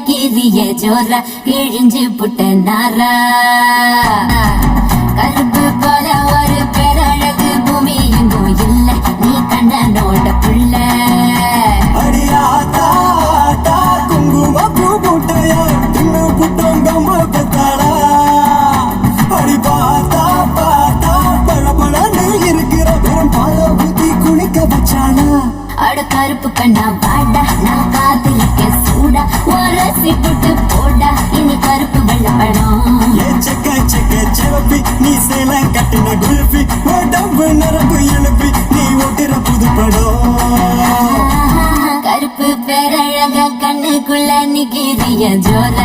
நிக்கிறிய ஜோரா கிழிஞ்சு புட்ட நாரா கருப்பு போல ஒரு பேரழகு பூமி எங்கும் இல்ல நீ கண்ணனோட புள்ள அடியாத்தா குங்கும பூ புட்டையா இன்னும் புட்டோங்கம்ப பெத்தாளா அடி பார்த்தா பழபழன்னு இருக்கிற வெறும் பால ஊத்தி குளிக்க வச்சாளா அட கருப்பு கண்ணா வாடா நான் காத்திருக்க சூடா உரசி புட்டு போடா இனி கருப்பு வெள்ளப்படம் செக்க செவப்பி நீ சேல கட்டின குல்பி உடம்பு நரம்பு எழுப்பி நீ ஓட்டுற புது படம் கருப்பு பேரழக கண்ணுக்குள்ள நிக்கிறிய ஜோர